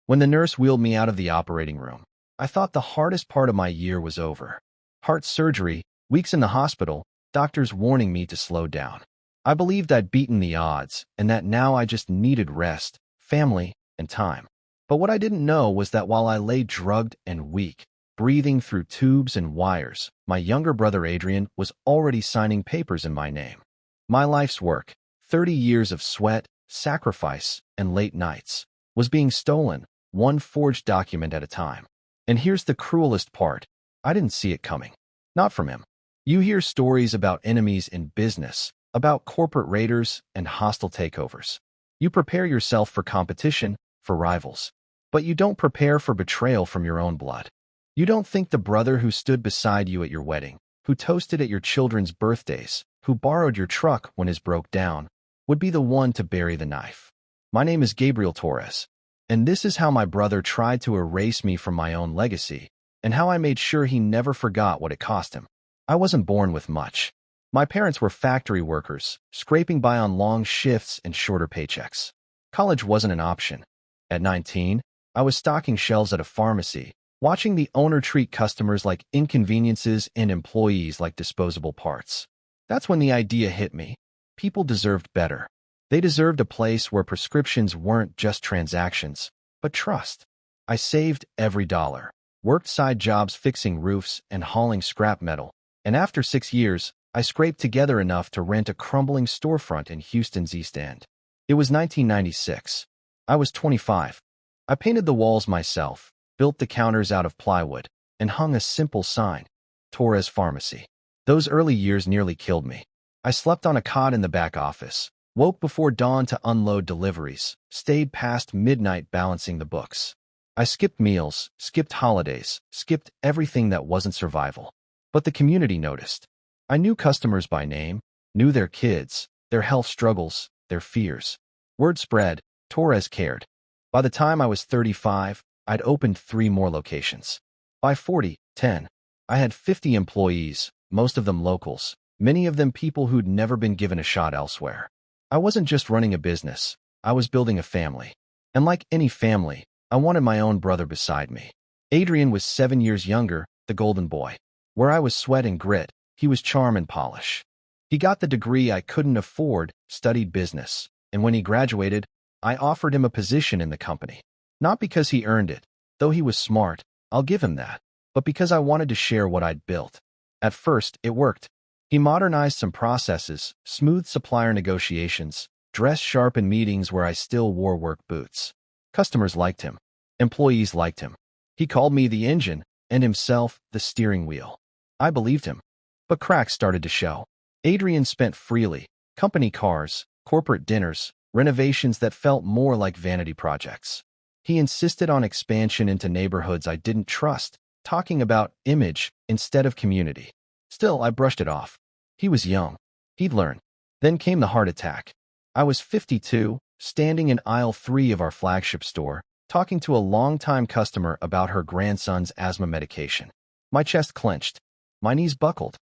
When the nurse wheeled me out of the operating room, I thought the hardest part of my year was over. Heart surgery, weeks in the hospital, doctors warning me to slow down. I believed I'd beaten the odds and that now I just needed rest, family, and time. But what I didn't know was that while I lay drugged and weak, breathing through tubes and wires, my younger brother Adrian was already signing papers in my name. My life's work, 30 years of sweat, sacrifice, and late nights, was being stolen, one forged document at a time. And here's the cruelest part. I didn't see it coming. Not from him. You hear stories about enemies in business, about corporate raiders and hostile takeovers. You prepare yourself for competition, for rivals. But you don't prepare for betrayal from your own blood. You don't think the brother who stood beside you at your wedding, who toasted at your children's birthdays, who borrowed your truck when his broke down, would be the one to bury the knife. My name is Gabriel Torres, and this is how my brother tried to erase me from my own legacy, and how I made sure he never forgot what it cost him. I wasn't born with much. My parents were factory workers, scraping by on long shifts and shorter paychecks. College wasn't an option. At 19, I was stocking shelves at a pharmacy, watching the owner treat customers like inconveniences and employees like disposable parts. That's when the idea hit me. People deserved better. They deserved a place where prescriptions weren't just transactions, but trust. I saved every dollar, worked side jobs fixing roofs and hauling scrap metal, and after 6 years, I scraped together enough to rent a crumbling storefront in Houston's East End. It was 1996. I was 25. I painted the walls myself, built the counters out of plywood, and hung a simple sign, Torres Pharmacy. Those early years nearly killed me. I slept on a cot in the back office, woke before dawn to unload deliveries, stayed past midnight balancing the books. I skipped meals, skipped holidays, skipped everything that wasn't survival. But the community noticed. I knew customers by name, knew their kids, their health struggles, their fears. Word spread, Torres cared. By the time I was 35, I'd opened 3 more locations. By 40, 10. I had 50 employees, most of them locals, many of them people who'd never been given a shot elsewhere. I wasn't just running a business, I was building a family. And like any family, I wanted my own brother beside me. Adrian was 7 years younger, the golden boy. Where I was sweat and grit, he was charm and polish. He got the degree I couldn't afford, studied business, and when he graduated, I offered him a position in the company. Not because he earned it, though he was smart, I'll give him that, but because I wanted to share what I'd built. At first, it worked. He modernized some processes, smoothed supplier negotiations, dressed sharp in meetings where I still wore work boots. Customers liked him. Employees liked him. He called me the engine, and himself the steering wheel. I believed him. But cracks started to show. Adrian spent freely, company cars, corporate dinners, renovations that felt more like vanity projects. He insisted on expansion into neighborhoods I didn't trust, talking about image instead of community. Still, I brushed it off. He was young. He'd learn. Then came the heart attack. I was 52, standing in aisle 3 of our flagship store, talking to a longtime customer about her grandson's asthma medication. My chest clenched. My knees buckled.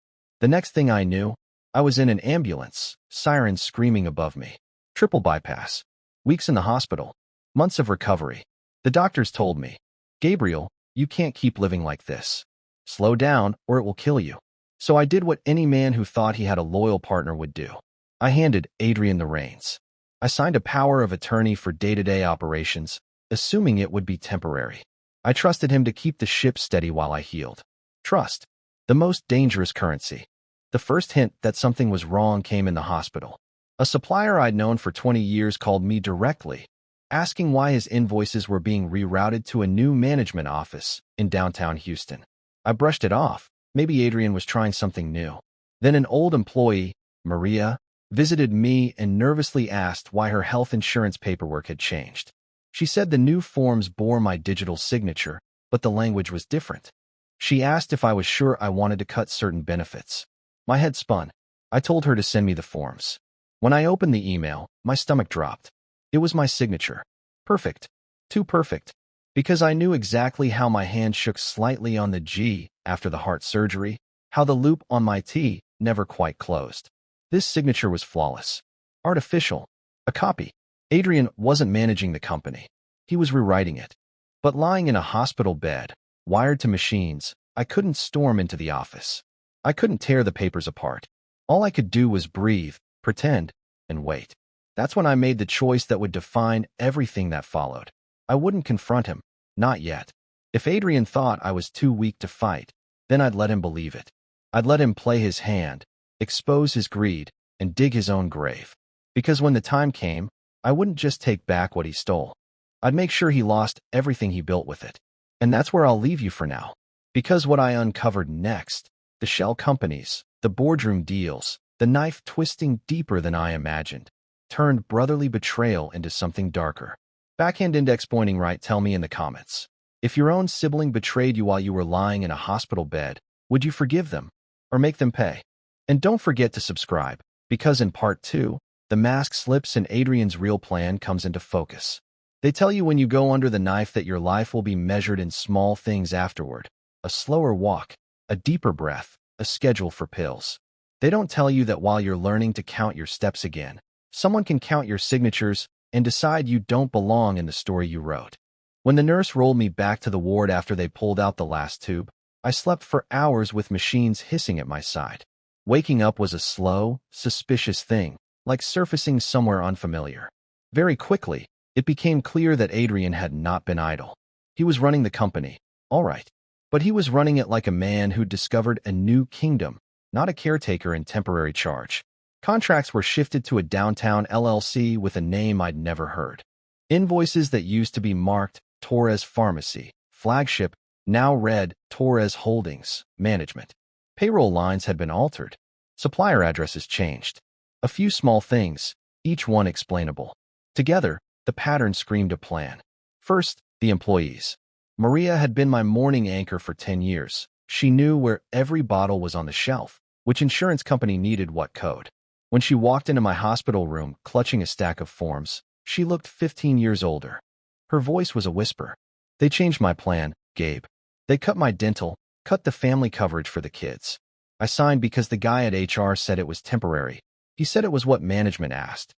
The next thing I knew, I was in an ambulance, sirens screaming above me. Triple bypass. Weeks in the hospital. Months of recovery. The doctors told me, Gabriel, you can't keep living like this. Slow down or it will kill you. So I did what any man who thought he had a loyal partner would do. I handed Adrian the reins. I signed a power of attorney for day-to-day operations, assuming it would be temporary. I trusted him to keep the ship steady while I healed. Trust. The most dangerous currency. The first hint that something was wrong came in the hospital. A supplier I'd known for 20 years called me directly, asking why his invoices were being rerouted to a new management office in downtown Houston. I brushed it off. Maybe Adrian was trying something new. Then an old employee, Maria, visited me and nervously asked why her health insurance paperwork had changed. She said the new forms bore my digital signature, but the language was different. She asked if I was sure I wanted to cut certain benefits. My head spun. I told her to send me the forms. When I opened the email, my stomach dropped. It was my signature. Perfect. Too perfect. Because I knew exactly how my hand shook slightly on the G after the heart surgery, how the loop on my T never quite closed. This signature was flawless. Artificial. A copy. Adrian wasn't managing the company. He was rewriting it. But lying in a hospital bed, wired to machines, I couldn't storm into the office. I couldn't tear the papers apart. All I could do was breathe, pretend, and wait. That's when I made the choice that would define everything that followed. I wouldn't confront him. Not yet. If Adrian thought I was too weak to fight, then I'd let him believe it. I'd let him play his hand, expose his greed, and dig his own grave. Because when the time came, I wouldn't just take back what he stole. I'd make sure he lost everything he built with it. And that's where I'll leave you for now. Because what I uncovered next, the shell companies, the boardroom deals, the knife twisting deeper than I imagined, turned brotherly betrayal into something darker. Backhand index pointing right, tell me in the comments. If your own sibling betrayed you while you were lying in a hospital bed, would you forgive them or make them pay? And don't forget to subscribe, because in part 2, the mask slips and Adrian's real plan comes into focus. They tell you when you go under the knife that your life will be measured in small things afterward. A slower walk, a deeper breath, a schedule for pills. They don't tell you that while you're learning to count your steps again, someone can count your signatures and decide you don't belong in the story you wrote. When the nurse rolled me back to the ward after they pulled out the last tube, I slept for hours with machines hissing at my side. Waking up was a slow, suspicious thing, like surfacing somewhere unfamiliar. Very quickly, it became clear that Adrian had not been idle. He was running the company, all right, but he was running it like a man who'd discovered a new kingdom, not a caretaker in temporary charge. Contracts were shifted to a downtown LLC with a name I'd never heard. Invoices that used to be marked Torres Pharmacy, Flagship, now read Torres Holdings, Management. Payroll lines had been altered. Supplier addresses changed. A few small things, each one explainable. Together, the pattern screamed a plan. First, the employees. Maria had been my morning anchor for 10 years. She knew where every bottle was on the shelf, which insurance company needed what code. When she walked into my hospital room, clutching a stack of forms, she looked 15 years older. Her voice was a whisper. They changed my plan, Gabe. They cut my dental, cut the family coverage for the kids. I signed because the guy at HR said it was temporary. He said it was what management asked.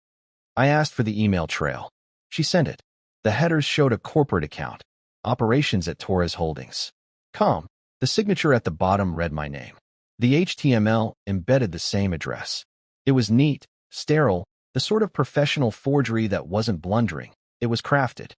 I asked for the email trail. She sent it. The headers showed a corporate account. Operations at Torres Holdings. Com. The signature at the bottom read my name. The HTML embedded the same address. It was neat, sterile, the sort of professional forgery that wasn't blundering. It was crafted.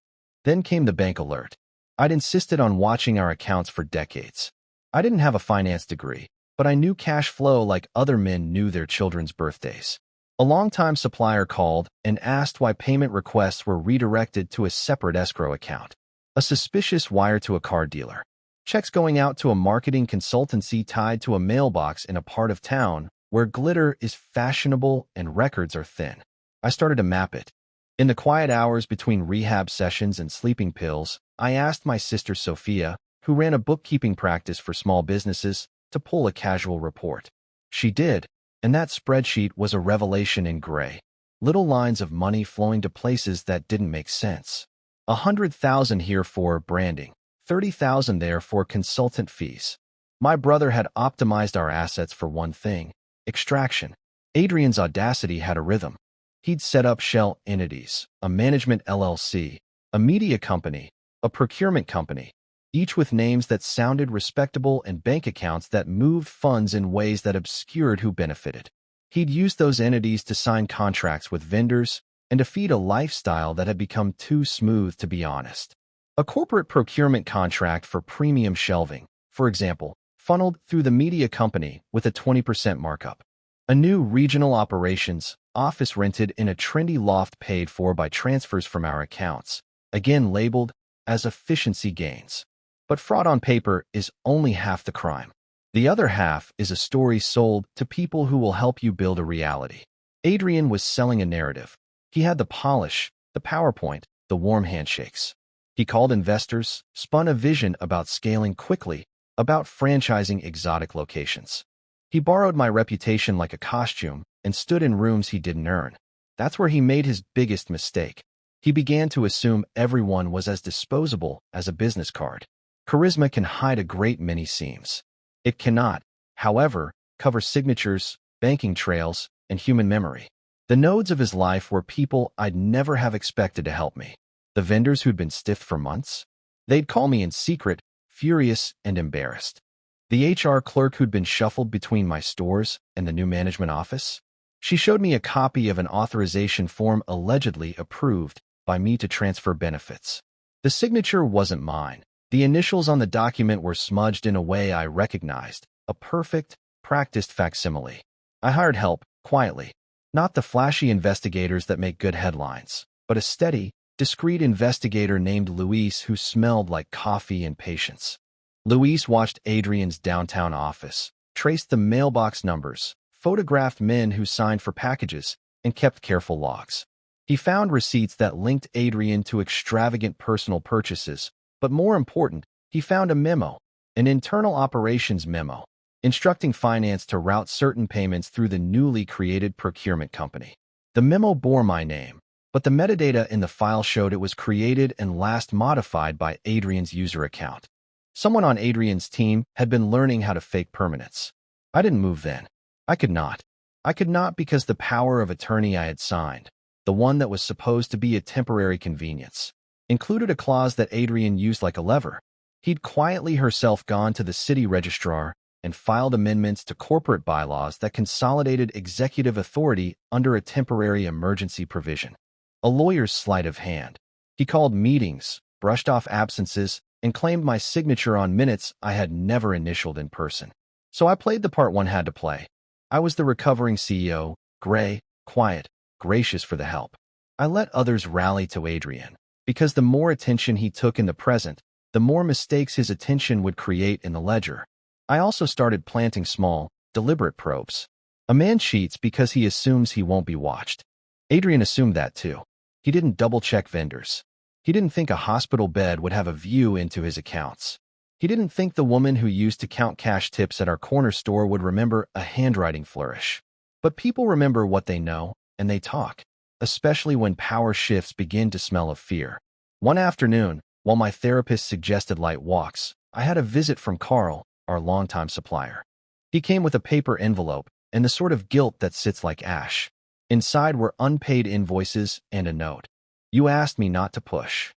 Then came the bank alert. I'd insisted on watching our accounts for decades. I didn't have a finance degree, but I knew cash flow like other men knew their children's birthdays. A longtime supplier called and asked why payment requests were redirected to a separate escrow account. A suspicious wire to a car dealer. Checks going out to a marketing consultancy tied to a mailbox in a part of town where glitter is fashionable and records are thin. I started to map it. In the quiet hours between rehab sessions and sleeping pills, I asked my sister Sophia, who ran a bookkeeping practice for small businesses, to pull a casual report. She did, and that spreadsheet was a revelation in gray. Little lines of money flowing to places that didn't make sense. 100,000 here for branding, 30,000 there for consultant fees. My brother had optimized our assets for one thing: extraction. Adrian's audacity had a rhythm. He'd set up shell entities, a management LLC, a media company, a procurement company, each with names that sounded respectable and bank accounts that moved funds in ways that obscured who benefited. He'd used those entities to sign contracts with vendors and to feed a lifestyle that had become too smooth to be honest. A corporate procurement contract for premium shelving, for example, funneled through the media company with a 20% markup. A new regional operations office rented in a trendy loft paid for by transfers from our accounts, again labeled as efficiency gains. But fraud on paper is only half the crime. The other half is a story sold to people who will help you build a reality. Adrian was selling a narrative. He had the polish, the PowerPoint, the warm handshakes. He called investors, spun a vision about scaling quickly, about franchising exotic locations. He borrowed my reputation like a costume and stood in rooms he didn't earn. That's where he made his biggest mistake. He began to assume everyone was as disposable as a business card. Charisma can hide a great many seams. It cannot, however, cover signatures, banking trails, and human memory. The nodes of his life were people I'd never have expected to help me. The vendors who'd been stiffed for months, They'd call me in secret, furious and embarrassed. The HR clerk who'd been shuffled between my stores and the new management office? She showed me a copy of an authorization form allegedly approved by me to transfer benefits. The signature wasn't mine. The initials on the document were smudged in a way I recognized, a perfect, practiced facsimile. I hired help, quietly. Not the flashy investigators that make good headlines, but a steady, discreet investigator named Luis who smelled like coffee and patience. Luis watched Adrian's downtown office, traced the mailbox numbers, photographed men who signed for packages, and kept careful logs. He found receipts that linked Adrian to extravagant personal purchases, but more important, he found a memo, an internal operations memo, instructing finance to route certain payments through the newly created procurement company. The memo bore my name, but the metadata in the file showed it was created and last modified by Adrian's user account. Someone on Adrian's team had been learning how to fake permanence. I didn't move then. I could not. I could not because the power of attorney I had signed, the one that was supposed to be a temporary convenience, included a clause that Adrian used like a lever. He'd quietly herself gone to the city registrar and filed amendments to corporate bylaws that consolidated executive authority under a temporary emergency provision. A lawyer's sleight of hand. He called meetings, brushed off absences, and claimed my signature on minutes I had never initialed in person. So I played the part one had to play. I was the recovering CEO, gray, quiet, gracious for the help. I let others rally to Adrian, because the more attention he took in the present, the more mistakes his attention would create in the ledger. I also started planting small, deliberate probes. A man cheats because he assumes he won't be watched. Adrian assumed that too. He didn't double-check vendors. He didn't think a hospital bed would have a view into his accounts. He didn't think the woman who used to count cash tips at our corner store would remember a handwriting flourish. But people remember what they know, and they talk, especially when power shifts begin to smell of fear. One afternoon, while my therapist suggested light walks, I had a visit from Carl, our longtime supplier. He came with a paper envelope and the sort of guilt that sits like ash. Inside were unpaid invoices and a note. You asked me not to push.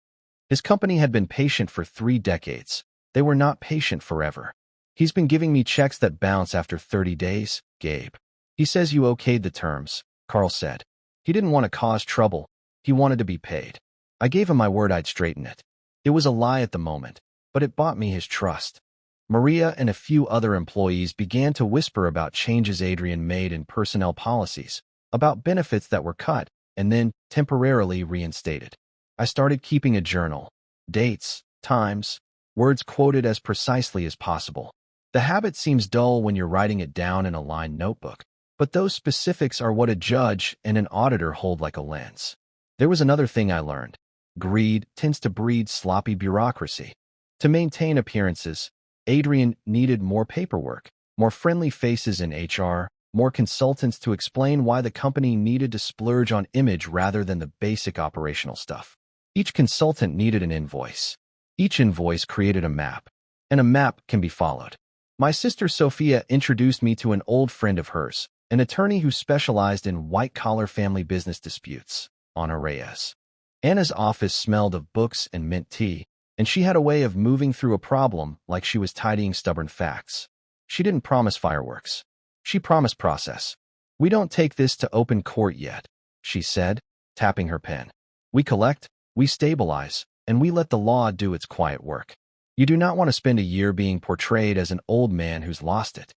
His company had been patient for 3 decades. They were not patient forever. He's been giving me checks that bounce after 30 days, Gabe. He says you okayed the terms, Carl said. He didn't want to cause trouble. He wanted to be paid. I gave him my word I'd straighten it. It was a lie at the moment, but it bought me his trust. Maria and a few other employees began to whisper about changes Adrian made in personnel policies, about benefits that were cut and then temporarily reinstated. I started keeping a journal. Dates, times, words quoted as precisely as possible. The habit seems dull when you're writing it down in a lined notebook, but those specifics are what a judge and an auditor hold like a lens. There was another thing I learned. Greed tends to breed sloppy bureaucracy. To maintain appearances, Adrian needed more paperwork, more friendly faces in HR, more consultants to explain why the company needed to splurge on image rather than the basic operational stuff. Each consultant needed an invoice. Each invoice created a map, and a map can be followed. My sister Sophia introduced me to an old friend of hers, an attorney who specialized in white-collar family business disputes, Ana Reyes. Anna's office smelled of books and mint tea, and she had a way of moving through a problem like she was tidying stubborn facts. She didn't promise fireworks. She promised process. We don't take this to open court yet, she said, tapping her pen. We collect, we stabilize, and we let the law do its quiet work. You do not want to spend a year being portrayed as an old man who's lost it.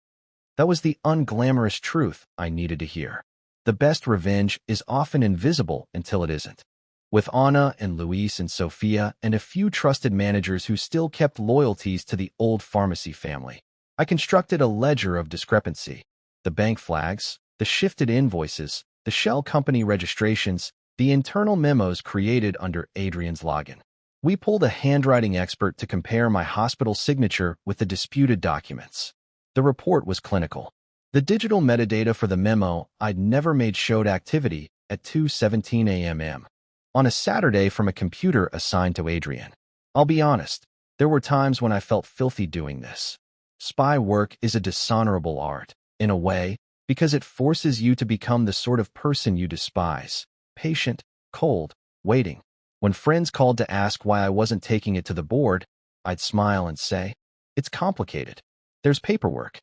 That was the unglamorous truth I needed to hear. The best revenge is often invisible until it isn't. With Anna and Luis and Sophia and a few trusted managers who still kept loyalties to the old pharmacy family, I constructed a ledger of discrepancy. The bank flags, the shifted invoices, the shell company registrations, the internal memos created under Adrian's login. We pulled a handwriting expert to compare my hospital signature with the disputed documents. The report was clinical. The digital metadata for the memo I'd never made showed activity at 2:17 a.m. on a Saturday from a computer assigned to Adrian. I'll be honest, there were times when I felt filthy doing this. Spy work is a dishonorable art, in a way, because it forces you to become the sort of person you despise, patient, cold, waiting. When friends called to ask why I wasn't taking it to the board, I'd smile and say, "It's complicated. There's paperwork."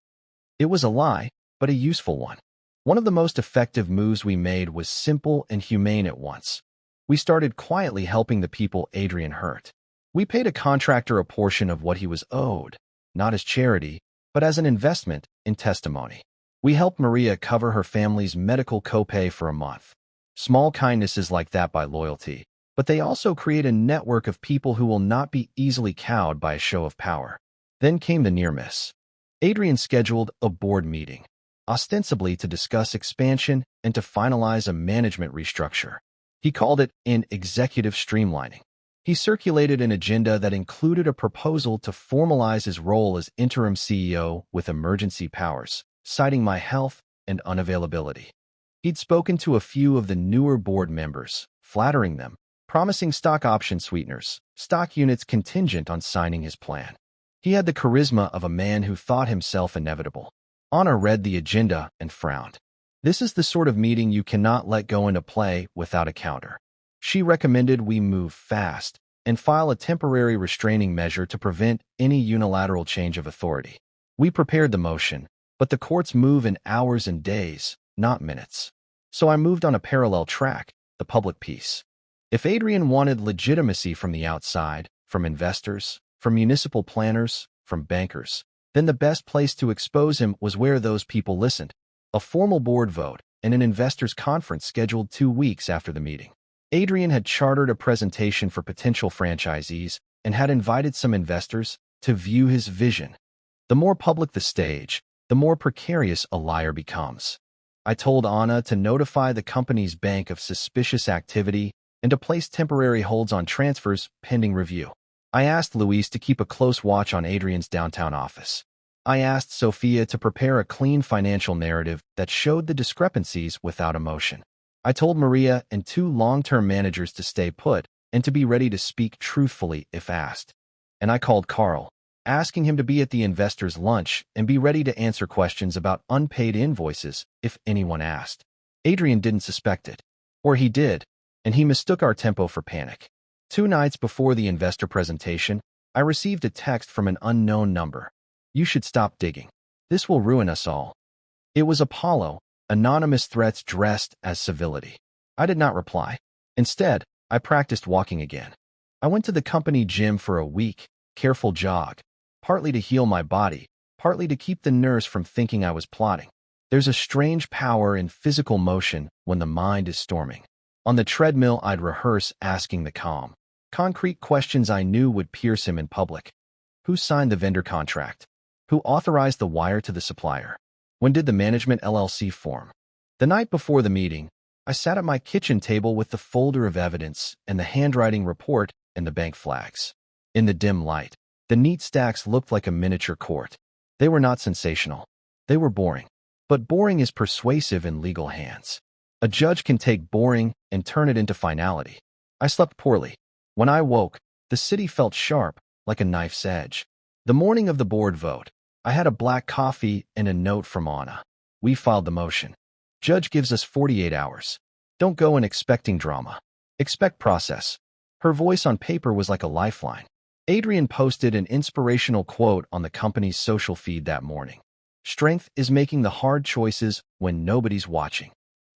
It was a lie, but a useful one. One of the most effective moves we made was simple and humane at once. We started quietly helping the people Adrian hurt. We paid a contractor a portion of what he was owed, not as charity, but as an investment in testimony. We helped Maria cover her family's medical copay for a month. Small kindnesses like that buy loyalty, but they also create a network of people who will not be easily cowed by a show of power. Then came the near miss. Adrian scheduled a board meeting, ostensibly to discuss expansion and to finalize a management restructure. He called it an executive streamlining. He circulated an agenda that included a proposal to formalize his role as interim CEO with emergency powers, citing my health and unavailability. He'd spoken to a few of the newer board members, flattering them, promising stock option sweeteners, stock units contingent on signing his plan. He had the charisma of a man who thought himself inevitable. Anna read the agenda and frowned. This is the sort of meeting you cannot let go into play without a counter. She recommended we move fast and file a temporary restraining measure to prevent any unilateral change of authority. We prepared the motion, but the courts move in hours and days, not minutes. So I moved on a parallel track, the public piece. If Adrian wanted legitimacy from the outside, from investors, from municipal planners, from bankers, then the best place to expose him was where those people listened. A formal board vote and an investors' conference scheduled 2 weeks after the meeting. Adrian had chartered a presentation for potential franchisees and had invited some investors to view his vision. The more public the stage, the more precarious a liar becomes. I told Anna to notify the company's bank of suspicious activity and to place temporary holds on transfers pending review. I asked Luis to keep a close watch on Adrian's downtown office. I asked Sophia to prepare a clean financial narrative that showed the discrepancies without emotion. I told Maria and 2 long-term managers to stay put and to be ready to speak truthfully if asked. And I called Carl, asking him to be at the investors' lunch and be ready to answer questions about unpaid invoices if anyone asked. Adrian didn't suspect it. Or he did, and he mistook our tempo for panic. 2 nights before the investor presentation, I received a text from an unknown number. "You should stop digging. This will ruin us all." It was Apollo, anonymous threats dressed as civility. I did not reply. Instead, I practiced walking again. I went to the company gym for a week, careful jog, partly to heal my body, partly to keep the nurse from thinking I was plotting. There's a strange power in physical motion when the mind is storming. On the treadmill, I'd rehearse asking the calm, concrete questions I knew would pierce him in public. Who signed the vendor contract? Who authorized the wire to the supplier? When did the management LLC form? The night before the meeting, I sat at my kitchen table with the folder of evidence and the handwriting report and the bank flags. In the dim light, the neat stacks looked like a miniature court. They were not sensational. They were boring. But boring is persuasive in legal hands. A judge can take boring and turn it into finality. I slept poorly. When I woke, the city felt sharp, like a knife's edge. The morning of the board vote, I had a black coffee and a note from Anna. We filed the motion. Judge gives us 48 hours. Don't go in expecting drama. Expect process. Her voice on paper was like a lifeline. Adrian posted an inspirational quote on the company's social feed that morning. Strength is making the hard choices when nobody's watching.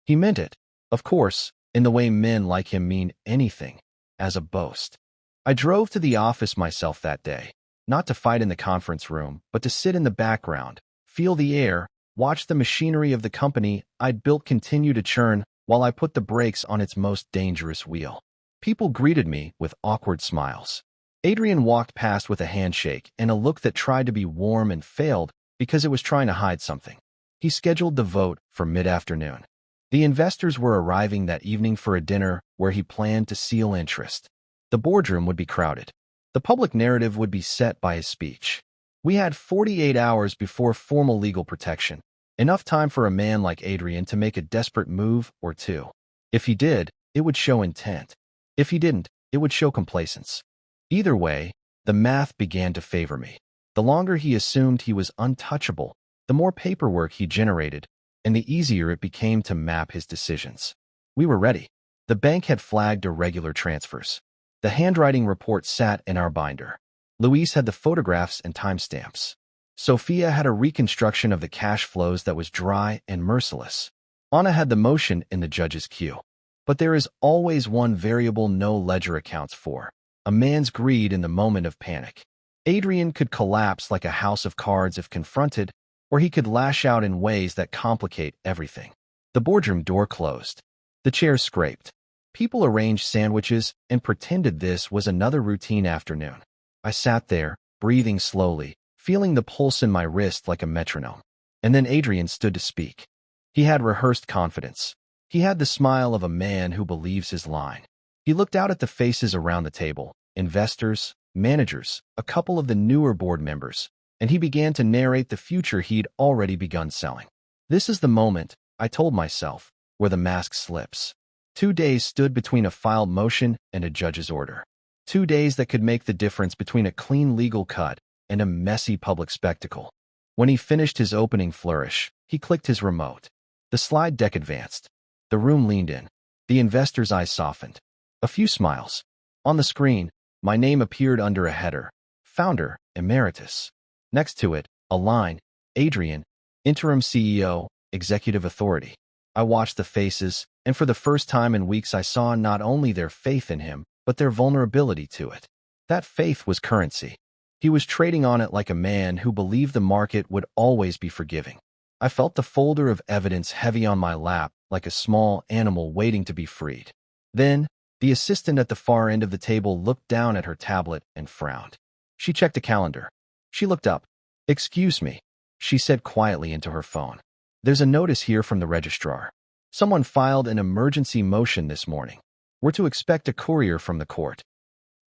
He meant it, of course, in the way men like him mean anything, as a boast. I drove to the office myself that day, not to fight in the conference room, but to sit in the background, feel the air, watch the machinery of the company I'd built continue to churn while I put the brakes on its most dangerous wheel. People greeted me with awkward smiles. Adrian walked past with a handshake and a look that tried to be warm and failed because it was trying to hide something. He scheduled the vote for mid-afternoon. The investors were arriving that evening for a dinner where he planned to seal interest. The boardroom would be crowded. The public narrative would be set by his speech. We had 48 hours before formal legal protection, enough time for a man like Adrian to make a desperate move or two. If he did, it would show intent. If he didn't, it would show complacence. Either way, the math began to favor me. The longer he assumed he was untouchable, the more paperwork he generated, and the easier it became to map his decisions. We were ready. The bank had flagged irregular transfers. The handwriting report sat in our binder. Luis had the photographs and timestamps. Sophia had a reconstruction of the cash flows that was dry and merciless. Anna had the motion in the judge's queue. But there is always one variable no ledger accounts for: a man's greed in the moment of panic. Adrian could collapse like a house of cards if confronted, or he could lash out in ways that complicate everything. The boardroom door closed. The chairs scraped. People arranged sandwiches and pretended this was another routine afternoon. I sat there, breathing slowly, feeling the pulse in my wrist like a metronome. And then Adrian stood to speak. He had rehearsed confidence. He had the smile of a man who believes his line. He looked out at the faces around the table, investors, managers, a couple of the newer board members, and he began to narrate the future he'd already begun selling. This is the moment, I told myself, where the mask slips. 2 days stood between a filed motion and a judge's order. 2 days that could make the difference between a clean legal cut and a messy public spectacle. When he finished his opening flourish, he clicked his remote. The slide deck advanced. The room leaned in. The investor's eyes softened. A few smiles. On the screen, my name appeared under a header: Founder Emeritus. Next to it, a line: Adrian, Interim CEO, Executive Authority. I watched the faces, and for the first time in weeks I saw not only their faith in him, but their vulnerability to it. That faith was currency. He was trading on it like a man who believed the market would always be forgiving. I felt the folder of evidence heavy on my lap, like a small animal waiting to be freed. Then, the assistant at the far end of the table looked down at her tablet and frowned. She checked a calendar. She looked up. "Excuse me," she said quietly into her phone. "There's a notice here from the registrar. Someone filed an emergency motion this morning. We're to expect a courier from the court."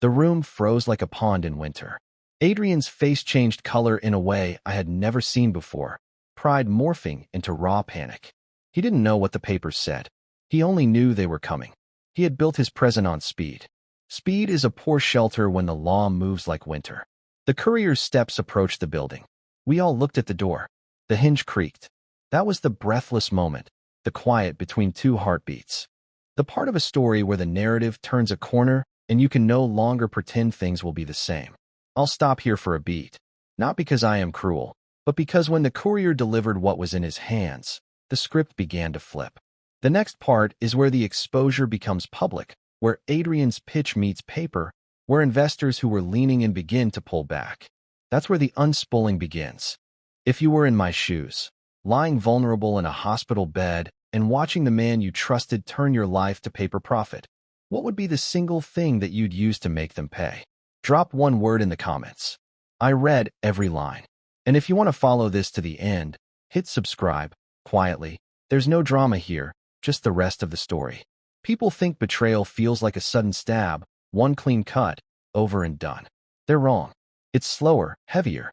The room froze like a pond in winter. Adrian's face changed color in a way I had never seen before, pride morphing into raw panic. He didn't know what the papers said. He only knew they were coming. He had built his present on speed. Speed is a poor shelter when the law moves like winter. The courier's steps approached the building. We all looked at the door. The hinge creaked. That was the breathless moment, the quiet between two heartbeats. The part of a story where the narrative turns a corner and you can no longer pretend things will be the same. I'll stop here for a beat. Not because I am cruel, but because when the courier delivered what was in his hands, the script began to flip. The next part is where the exposure becomes public, where Adrian's pitch meets paper, where investors who were leaning in begin to pull back. That's where the unspooling begins. If you were in my shoes, lying vulnerable in a hospital bed and watching the man you trusted turn your life to paper profit, what would be the single thing that you'd use to make them pay? Drop one word in the comments. I read every line. And if you want to follow this to the end, hit subscribe, quietly. There's no drama here, just the rest of the story. People think betrayal feels like a sudden stab, one clean cut, over and done. They're wrong. It's slower, heavier,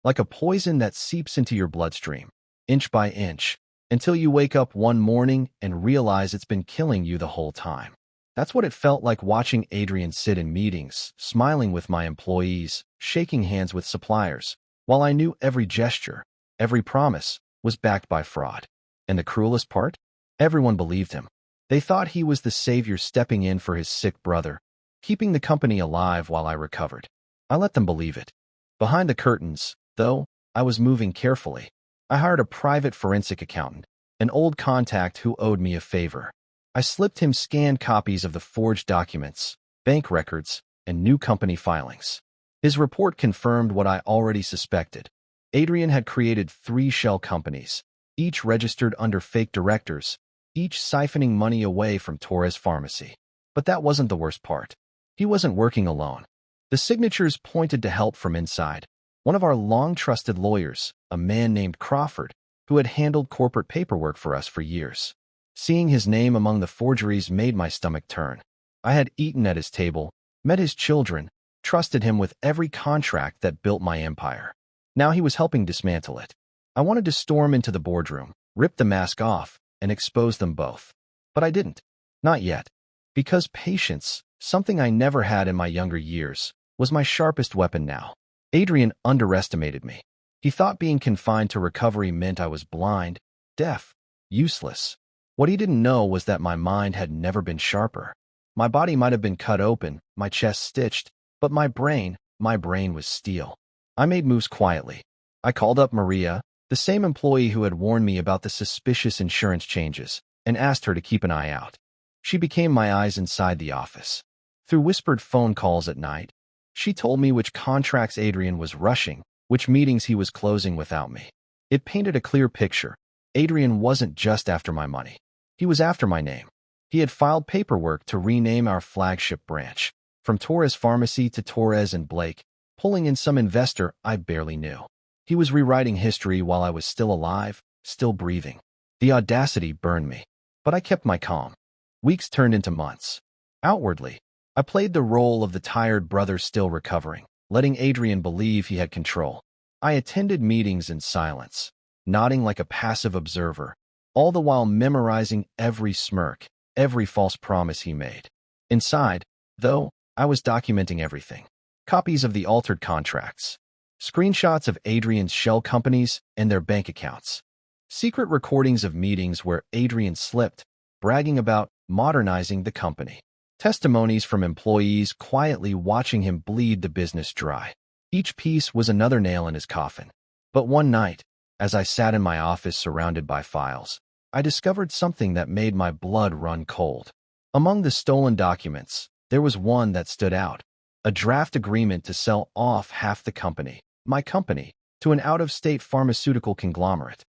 like a poison that seeps into your bloodstream, inch by inch, until you wake up one morning and realize it's been killing you the whole time. That's what it felt like watching Adrian sit in meetings, smiling with my employees, shaking hands with suppliers, while I knew every gesture, every promise, was backed by fraud. And the cruelest part? Everyone believed him. They thought he was the savior stepping in for his sick brother, keeping the company alive while I recovered. I let them believe it. Behind the curtains, though, I was moving carefully. I hired a private forensic accountant, an old contact who owed me a favor. I slipped him scanned copies of the forged documents, bank records, and new company filings. His report confirmed what I already suspected. Adrian had created 3 shell companies, each registered under fake directors, each siphoning money away from Torres Pharmacy. But that wasn't the worst part. He wasn't working alone. The signatures pointed to help from inside. One of our long-trusted lawyers, a man named Crawford, who had handled corporate paperwork for us for years. Seeing his name among the forgeries made my stomach turn. I had eaten at his table, met his children, trusted him with every contract that built my empire. Now he was helping dismantle it. I wanted to storm into the boardroom, rip the mask off, and expose them both. But I didn't. Not yet. Because patience, something I never had in my younger years, was my sharpest weapon now. Adrian underestimated me. He thought being confined to recovery meant I was blind, deaf, useless. What he didn't know was that my mind had never been sharper. My body might have been cut open, my chest stitched, but my brain was steel. I made moves quietly. I called up Maria, the same employee who had warned me about the suspicious insurance changes, and asked her to keep an eye out. She became my eyes inside the office. Through whispered phone calls at night, she told me which contracts Adrian was rushing, which meetings he was closing without me. It painted a clear picture. Adrian wasn't just after my money. He was after my name. He had filed paperwork to rename our flagship branch, from Torres Pharmacy to Torres and Blake, pulling in some investor I barely knew. He was rewriting history while I was still alive, still breathing. The audacity burned me, but I kept my calm. Weeks turned into months. Outwardly, I played the role of the tired brother still recovering, letting Adrian believe he had control. I attended meetings in silence, nodding like a passive observer, all the while memorizing every smirk, every false promise he made. Inside, though, I was documenting everything. Copies of the altered contracts, screenshots of Adrian's shell companies and their bank accounts, secret recordings of meetings where Adrian slipped, bragging about modernizing the company, testimonies from employees quietly watching him bleed the business dry. Each piece was another nail in his coffin. But one night, as I sat in my office surrounded by files, I discovered something that made my blood run cold. Among the stolen documents, there was one that stood out. A draft agreement to sell off half the company, my company, to an out-of-state pharmaceutical conglomerate.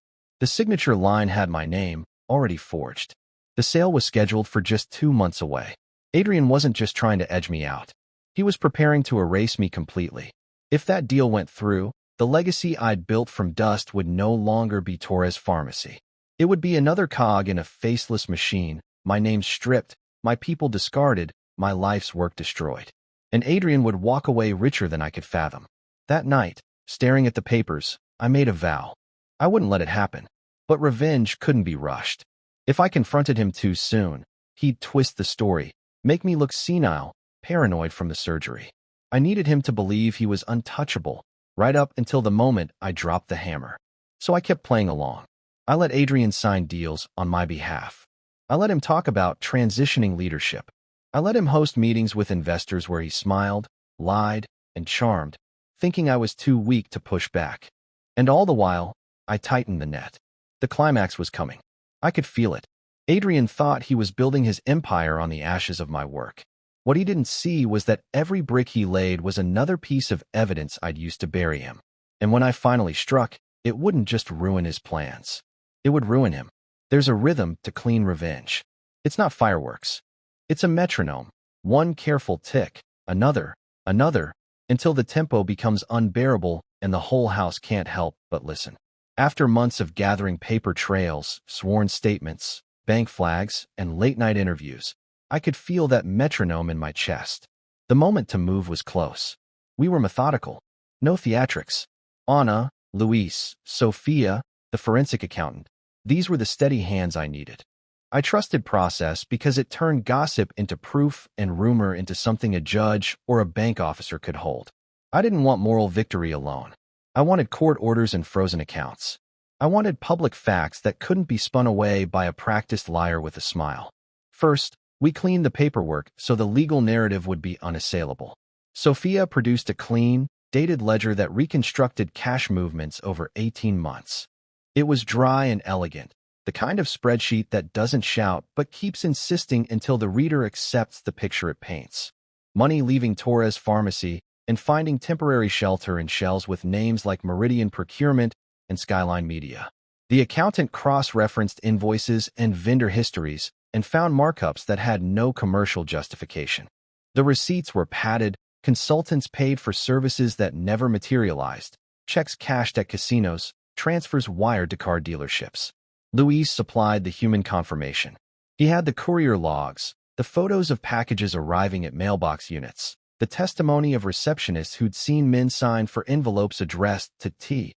The signature line had my name, already forged. The sale was scheduled for just 2 months away. Adrian wasn't just trying to edge me out. He was preparing to erase me completely. If that deal went through, the legacy I'd built from dust would no longer be Torres Pharmacy. It would be another cog in a faceless machine, my name stripped, my people discarded, my life's work destroyed. And Adrian would walk away richer than I could fathom. That night, staring at the papers, I made a vow. I wouldn't let it happen. But revenge couldn't be rushed. If I confronted him too soon, he'd twist the story, make me look senile, paranoid from the surgery. I needed him to believe he was untouchable, right up until the moment I dropped the hammer. So I kept playing along. I let Adrian sign deals on my behalf. I let him talk about transitioning leadership. I let him host meetings with investors where he smiled, lied, and charmed, thinking I was too weak to push back. And all the while, I tightened the net. The climax was coming. I could feel it. Adrian thought he was building his empire on the ashes of my work. What he didn't see was that every brick he laid was another piece of evidence I'd used to bury him. And when I finally struck, it wouldn't just ruin his plans. It would ruin him. There's a rhythm to clean revenge. It's not fireworks. It's a metronome. One careful tick, another, until the tempo becomes unbearable and the whole house can't help but listen. After months of gathering paper trails, sworn statements, bank flags, and late-night interviews, I could feel that metronome in my chest. The moment to move was close. We were methodical. No theatrics. Anna, Luis, Sophia, the forensic accountant. These were the steady hands I needed. I trusted process because it turned gossip into proof and rumor into something a judge or a bank officer could hold. I didn't want moral victory alone. I wanted court orders and frozen accounts. I wanted public facts that couldn't be spun away by a practiced liar with a smile. First, we cleaned the paperwork so the legal narrative would be unassailable. Sophia produced a clean, dated ledger that reconstructed cash movements over 18 months. It was dry and elegant, the kind of spreadsheet that doesn't shout but keeps insisting until the reader accepts the picture it paints. Money leaving Torres Pharmacy and finding temporary shelter in shells with names like Meridian Procurement and Skyline Media. The accountant cross-referenced invoices and vendor histories and found markups that had no commercial justification. The receipts were padded, consultants paid for services that never materialized, checks cashed at casinos, transfers wired to car dealerships. Luis supplied the human confirmation. He had the courier logs, the photos of packages arriving at mailbox units, the testimony of receptionists who'd seen men sign for envelopes addressed to T.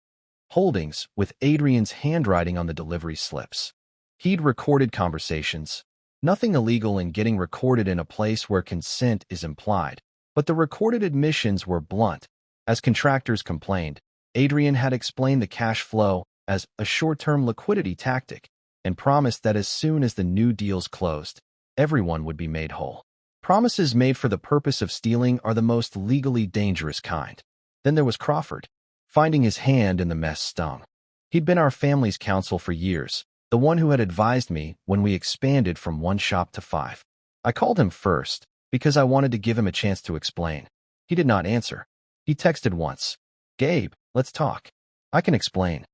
Holdings with Adrian's handwriting on the delivery slips. He'd recorded conversations. Nothing illegal in getting recorded in a place where consent is implied, but the recorded admissions were blunt. As contractors complained, Adrian had explained the cash flow as a short-term liquidity tactic and promised that as soon as the new deals closed, everyone would be made whole. Promises made for the purpose of stealing are the most legally dangerous kind. Then there was Crawford. Finding his hand in the mess stung. He'd been our family's counsel for years, the one who had advised me when we expanded from 1 shop to 5. I called him first because I wanted to give him a chance to explain. He did not answer. He texted once. "Gabe, let's talk. I can explain."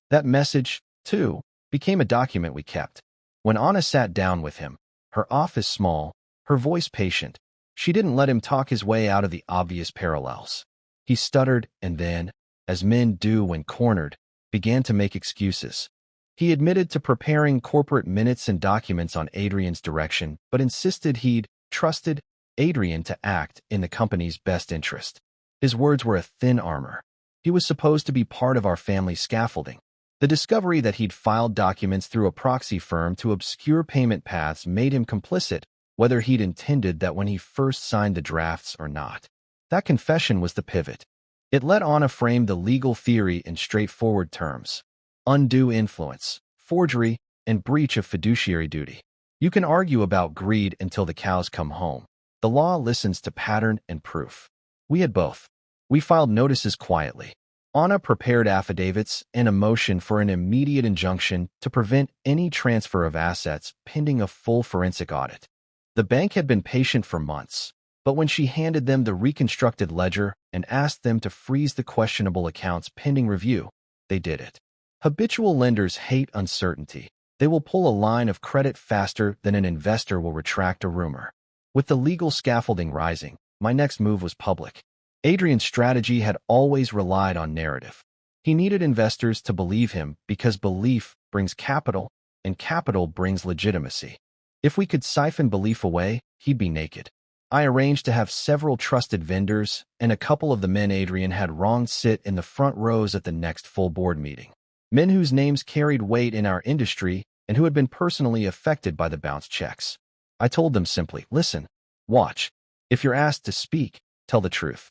That message, too, became a document we kept. When Anna sat down with him, her office small, her voice patient, she didn't let him talk his way out of the obvious parallels. He stuttered and then, as men do when cornered, began to make excuses. He admitted to preparing corporate minutes and documents on Adrian's direction, but insisted he'd trusted Adrian to act in the company's best interest. His words were a thin armor. He was supposed to be part of our family's scaffolding. The discovery that he'd filed documents through a proxy firm to obscure payment paths made him complicit, whether he'd intended that when he first signed the drafts or not. That confession was the pivot. It let Anna frame the legal theory in straightforward terms: undue influence, forgery, and breach of fiduciary duty. You can argue about greed until the cows come home. The law listens to pattern and proof. We had both. We filed notices quietly. Anna prepared affidavits and a motion for an immediate injunction to prevent any transfer of assets pending a full forensic audit. The bank had been patient for months, but when she handed them the reconstructed ledger and asked them to freeze the questionable accounts pending review, they did it. Habitual lenders hate uncertainty. They will pull a line of credit faster than an investor will retract a rumor. With the legal scaffolding rising, my next move was public. Adrian's strategy had always relied on narrative. He needed investors to believe him because belief brings capital, and capital brings legitimacy. If we could siphon belief away, he'd be naked. I arranged to have several trusted vendors and a couple of the men Adrian had wronged sit in the front rows at the next full board meeting. Men whose names carried weight in our industry and who had been personally affected by the bounced checks. I told them simply, "Listen, watch. If you're asked to speak, tell the truth."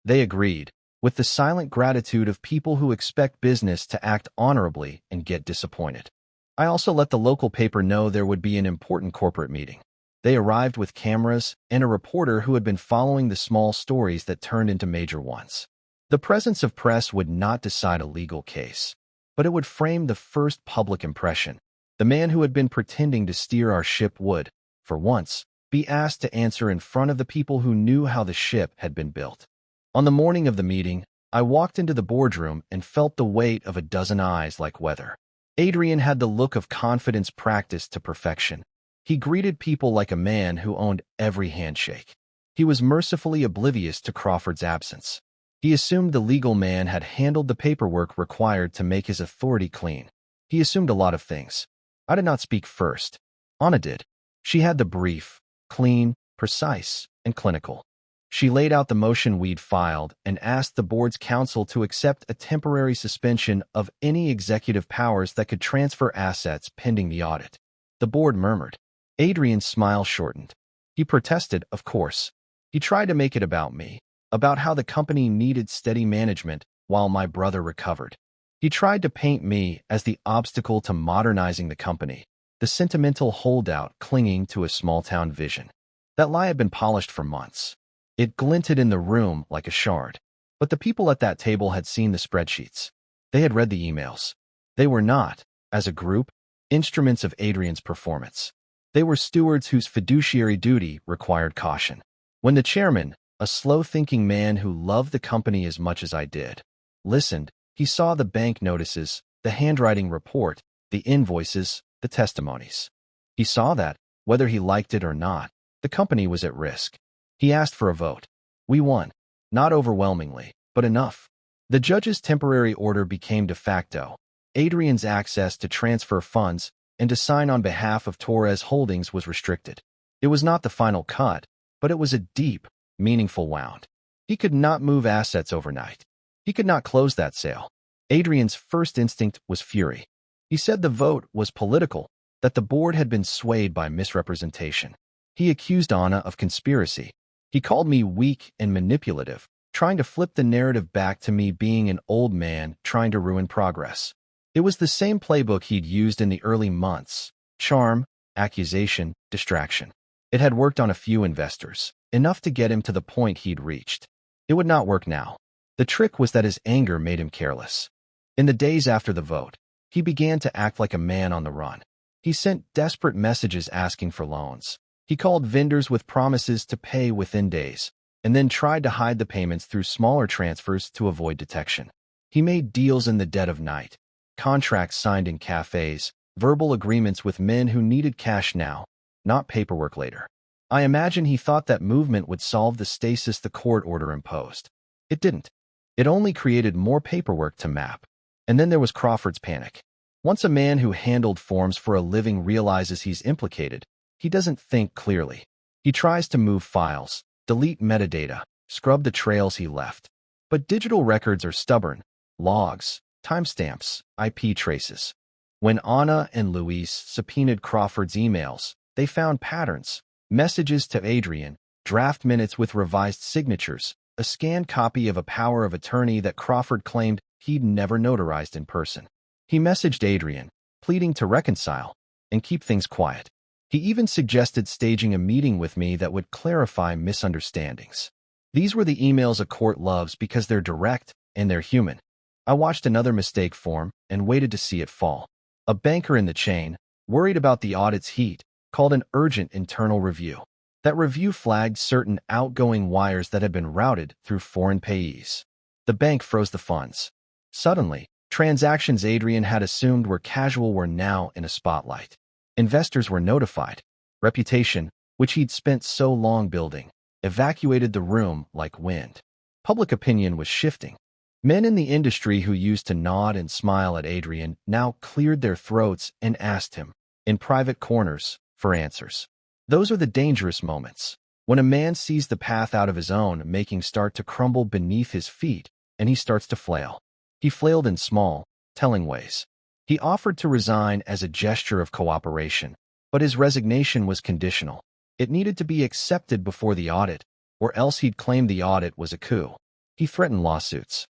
They agreed, with the silent gratitude of people who expect business to act honorably and get disappointed. I also let the local paper know there would be an important corporate meeting. They arrived with cameras and a reporter who had been following the small stories that turned into major ones. The presence of press would not decide a legal case, but it would frame the first public impression. The man who had been pretending to steer our ship would, for once, be asked to answer in front of the people who knew how the ship had been built. On the morning of the meeting, I walked into the boardroom and felt the weight of a dozen eyes like weather. Adrian had the look of confidence practiced to perfection. He greeted people like a man who owned every handshake. He was mercifully oblivious to Crawford's absence. He assumed the legal man had handled the paperwork required to make his authority clean. He assumed a lot of things. I did not speak first. Anna did. She had the brief, clean, precise, and clinical. She laid out the motion we'd filed and asked the board's counsel to accept a temporary suspension of any executive powers that could transfer assets pending the audit. The board murmured. Adrian's smile shortened. He protested, of course. He tried to make it about me, about how the company needed steady management while my brother recovered. He tried to paint me as the obstacle to modernizing the company, the sentimental holdout clinging to a small-town vision. That lie had been polished for months. It glinted in the room like a shard. But the people at that table had seen the spreadsheets. They had read the emails. They were not, as a group, instruments of Adrian's performance. They were stewards whose fiduciary duty required caution. When the chairman, a slow-thinking man who loved the company as much as I did, listened, he saw the bank notices, the handwriting report, the invoices, the testimonies. He saw that, whether he liked it or not, the company was at risk. He asked for a vote. We won. Not overwhelmingly, but enough. The judge's temporary order became de facto. Adrian's access to transfer funds and to sign on behalf of Torres Holdings was restricted. It was not the final cut, but it was a deep, meaningful wound. He could not move assets overnight. He could not close that sale. Adrian's first instinct was fury. He said the vote was political, that the board had been swayed by misrepresentation. He accused Anna of conspiracy. He called me weak and manipulative, trying to flip the narrative back to me being an old man trying to ruin progress. It was the same playbook he'd used in the early months: charm, accusation, distraction. It had worked on a few investors, enough to get him to the point he'd reached. It would not work now. The trick was that his anger made him careless. In the days after the vote, he began to act like a man on the run. He sent desperate messages asking for loans. He called vendors with promises to pay within days, and then tried to hide the payments through smaller transfers to avoid detection. He made deals in the dead of night, contracts signed in cafes, verbal agreements with men who needed cash now, not paperwork later. I imagine he thought that movement would solve the stasis the court order imposed. It didn't. It only created more paperwork to map. And then there was Crawford's panic. Once a man who handled forms for a living realizes he's implicated, he doesn't think clearly. He tries to move files, delete metadata, scrub the trails he left. But digital records are stubborn. Logs, timestamps, IP traces. When Anna and Luis subpoenaed Crawford's emails, they found patterns, messages to Adrian, draft minutes with revised signatures, a scanned copy of a power of attorney that Crawford claimed he'd never notarized in person. He messaged Adrian, pleading to reconcile and keep things quiet. He even suggested staging a meeting with me that would clarify misunderstandings. These were the emails a court loves because they're direct and they're human. I watched another mistake form and waited to see it fall. A banker in the chain, worried about the audit's heat, called an urgent internal review. That review flagged certain outgoing wires that had been routed through foreign payees. The bank froze the funds. Suddenly, transactions Adrian had assumed were casual were now in a spotlight. Investors were notified. Reputation, which he'd spent so long building, evacuated the room like wind. Public opinion was shifting. Men in the industry who used to nod and smile at Adrian now cleared their throats and asked him, in private corners, for answers. Those are the dangerous moments, when a man sees the path out of his own making start to crumble beneath his feet, and he starts to flail. He flailed in small, telling ways. He offered to resign as a gesture of cooperation, but his resignation was conditional. It needed to be accepted before the audit, or else he'd claim the audit was a coup. He threatened lawsuits.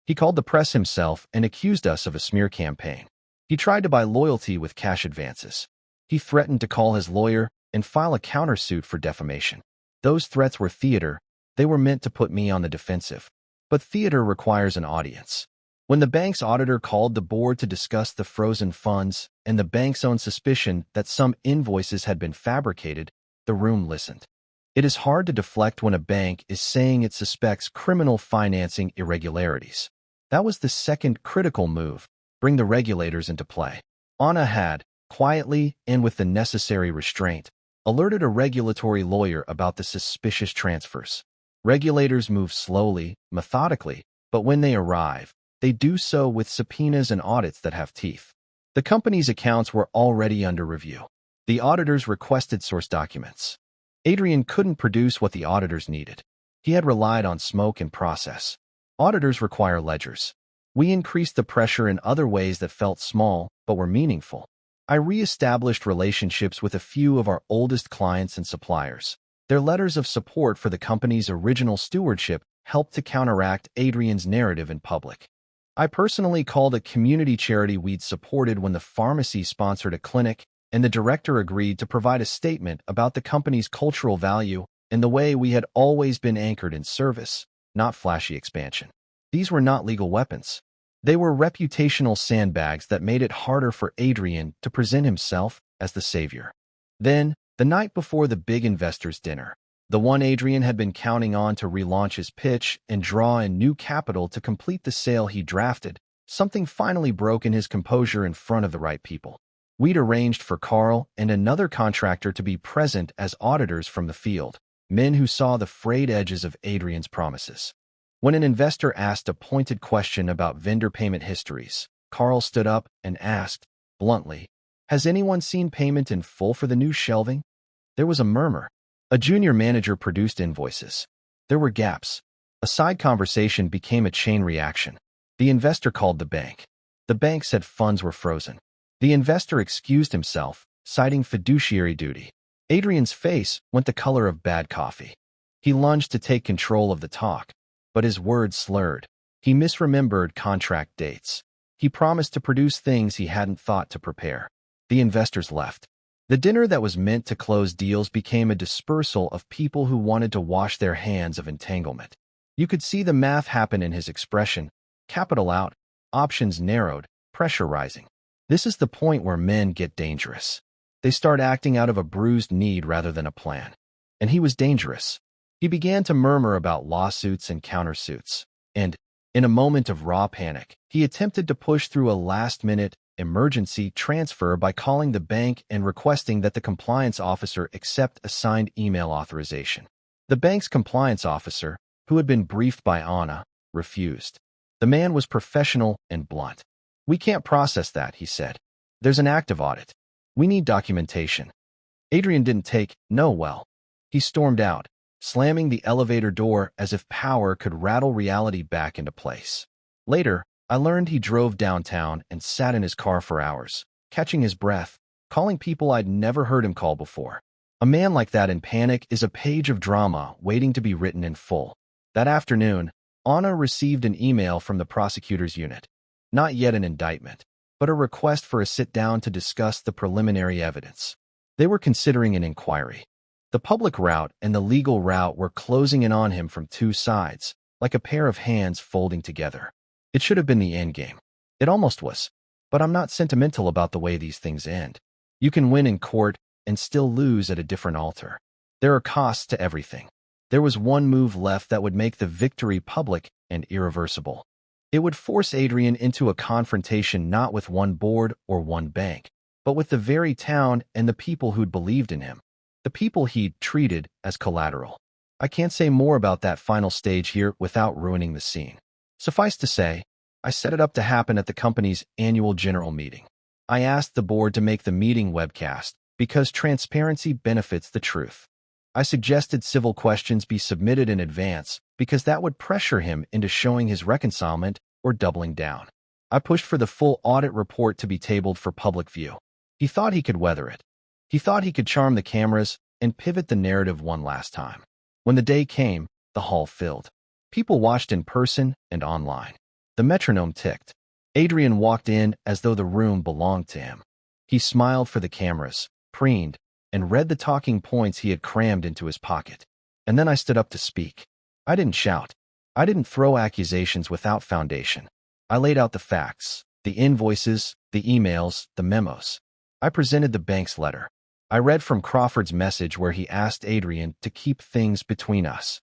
He called the press himself and accused us of a smear campaign. He tried to buy loyalty with cash advances. He threatened to call his lawyer and file a countersuit for defamation. Those threats were theater. They were meant to put me on the defensive. But theater requires an audience. When the bank's auditor called the board to discuss the frozen funds and the bank's own suspicion that some invoices had been fabricated, the room listened. It is hard to deflect when a bank is saying it suspects criminal financing irregularities. That was the second critical move, bring the regulators into play. Anna had, quietly and with the necessary restraint, alerted a regulatory lawyer about the suspicious transfers. Regulators move slowly, methodically, but when they arrive, they do so with subpoenas and audits that have teeth. The company's accounts were already under review. The auditors requested source documents. Adrian couldn't produce what the auditors needed. He had relied on smoke and process. Auditors require ledgers. We increased the pressure in other ways that felt small but were meaningful. I re-established relationships with a few of our oldest clients and suppliers. Their letters of support for the company's original stewardship helped to counteract Adrian's narrative in public. I personally called a community charity we'd supported when the pharmacy sponsored a clinic, and the director agreed to provide a statement about the company's cultural value and the way we had always been anchored in service, not flashy expansion. These were not legal weapons. They were reputational sandbags that made it harder for Adrian to present himself as the savior. Then, the night before the big investors' dinner, the one Adrian had been counting on to relaunch his pitch and draw in new capital to complete the sale he drafted, something finally broke in his composure in front of the right people. We'd arranged for Carl and another contractor to be present as auditors from the field, men who saw the frayed edges of Adrian's promises. When an investor asked a pointed question about vendor payment histories, Carl stood up and asked, bluntly, "Has anyone seen payment in full for the new shelving?" There was a murmur. A junior manager produced invoices. There were gaps. A side conversation became a chain reaction. The investor called the bank. The bank said funds were frozen. The investor excused himself, citing fiduciary duty. Adrian's face went the color of bad coffee. He lunged to take control of the talk, but his words slurred. He misremembered contract dates. He promised to produce things he hadn't thought to prepare. The investors left. The dinner that was meant to close deals became a dispersal of people who wanted to wash their hands of entanglement. You could see the math happen in his expression. Capital out, options narrowed, pressure rising. This is the point where men get dangerous. They start acting out of a bruised need rather than a plan. And he was dangerous. He began to murmur about lawsuits and countersuits. And, in a moment of raw panic, he attempted to push through a last-minute emergency transfer by calling the bank and requesting that the compliance officer accept a signed email authorization. The bank's compliance officer, who had been briefed by Anna, refused. The man was professional and blunt. "We can't process that," he said. "There's an active audit. We need documentation." Adrian didn't take no well. He stormed out, slamming the elevator door as if power could rattle reality back into place. Later, I learned he drove downtown and sat in his car for hours, catching his breath, calling people I'd never heard him call before. A man like that in panic is a page of drama waiting to be written in full. That afternoon, Anna received an email from the prosecutor's unit. Not yet an indictment, but a request for a sit-down to discuss the preliminary evidence. They were considering an inquiry. The public route and the legal route were closing in on him from two sides, like a pair of hands folding together. It should have been the end game. It almost was. But I'm not sentimental about the way these things end. You can win in court and still lose at a different altar. There are costs to everything. There was one move left that would make the victory public and irreversible. It would force Adrian into a confrontation not with one board or one bank, but with the very town and the people who'd believed in him. The people he'd treated as collateral. I can't say more about that final stage here without ruining the scene. Suffice to say, I set it up to happen at the company's annual general meeting. I asked the board to make the meeting webcast because transparency benefits the truth. I suggested civil questions be submitted in advance because that would pressure him into showing his reconcilement or doubling down. I pushed for the full audit report to be tabled for public view. He thought he could weather it. He thought he could charm the cameras and pivot the narrative one last time. When the day came, the hall filled. People watched in person and online. The metronome ticked. Adrian walked in as though the room belonged to him. He smiled for the cameras, preened, and read the talking points he had crammed into his pocket. And then I stood up to speak. I didn't shout. I didn't throw accusations without foundation. I laid out the facts, the invoices, the emails, the memos. I presented the bank's letter. I read from Crawford's message where he asked Adrian to keep things between us.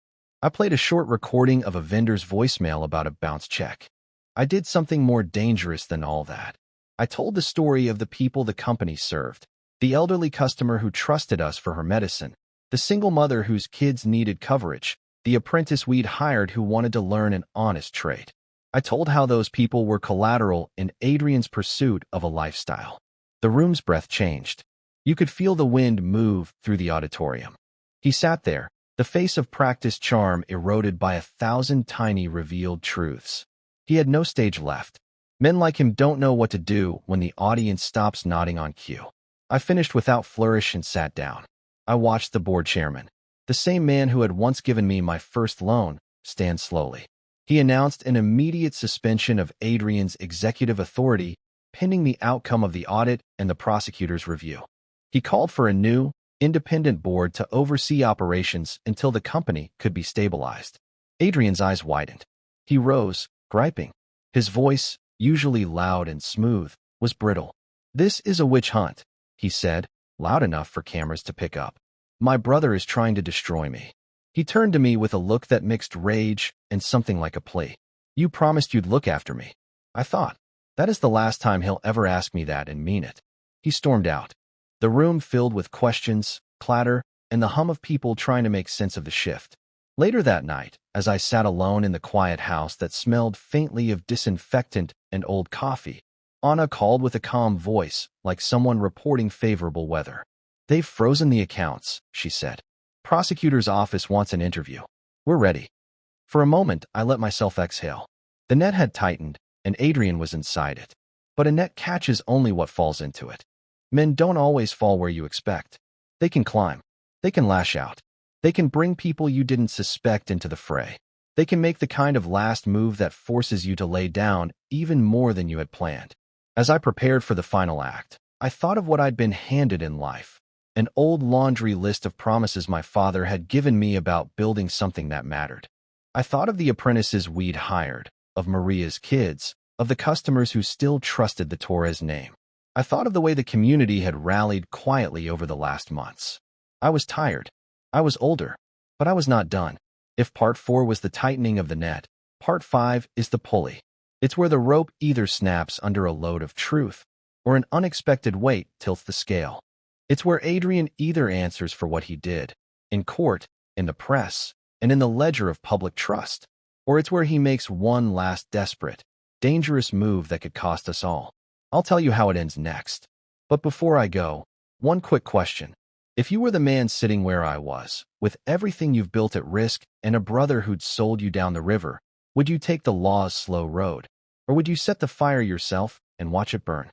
I played a short recording of a vendor's voicemail about a bounced check. I did something more dangerous than all that. I told the story of the people the company served, the elderly customer who trusted us for her medicine, the single mother whose kids needed coverage, the apprentice we'd hired who wanted to learn an honest trade. I told how those people were collateral in Adrian's pursuit of a lifestyle. The room's breath changed. You could feel the wind move through the auditorium. He sat there, the face of practiced charm eroded by 1,000 tiny revealed truths. He had no stage left. Men like him don't know what to do when the audience stops nodding on cue. I finished without flourish and sat down. I watched the board chairman, the same man who had once given me my first loan, stand slowly. He announced an immediate suspension of Adrian's executive authority pending the outcome of the audit and the prosecutor's review. He called for a new, independent board to oversee operations until the company could be stabilized. Adrian's eyes widened. He rose, griping. His voice, usually loud and smooth, was brittle. "This is a witch hunt," he said, loud enough for cameras to pick up. "My brother is trying to destroy me." He turned to me with a look that mixed rage and something like a plea. "You promised you'd look after me." I thought, that is the last time he'll ever ask me that and mean it. He stormed out. The room filled with questions, clatter, and the hum of people trying to make sense of the shift. Later that night, as I sat alone in the quiet house that smelled faintly of disinfectant and old coffee, Anna called with a calm voice, like someone reporting favorable weather. "They've frozen the accounts," she said. "Prosecutor's office wants an interview. We're ready." For a moment, I let myself exhale. The net had tightened, and Adrian was inside it. But a net catches only what falls into it. Men don't always fall where you expect. They can climb. They can lash out. They can bring people you didn't suspect into the fray. They can make the kind of last move that forces you to lay down even more than you had planned. As I prepared for the final act, I thought of what I'd been handed in life, an old laundry list of promises my father had given me about building something that mattered. I thought of the apprentices we'd hired, of Maria's kids, of the customers who still trusted the Torres name. I thought of the way the community had rallied quietly over the last months. I was tired. I was older, but I was not done. If part 4 was the tightening of the net, part 5 is the pulley. It's where the rope either snaps under a load of truth or an unexpected weight tilts the scale. It's where Adrian either answers for what he did, in court, in the press, and in the ledger of public trust, or it's where he makes one last desperate, dangerous move that could cost us all. I'll tell you how it ends next. But before I go, one quick question. If you were the man sitting where I was, with everything you've built at risk and a brother who'd sold you down the river, would you take the law's slow road? Or would you set the fire yourself and watch it burn?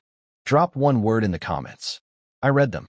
Drop one word in the comments. I read them.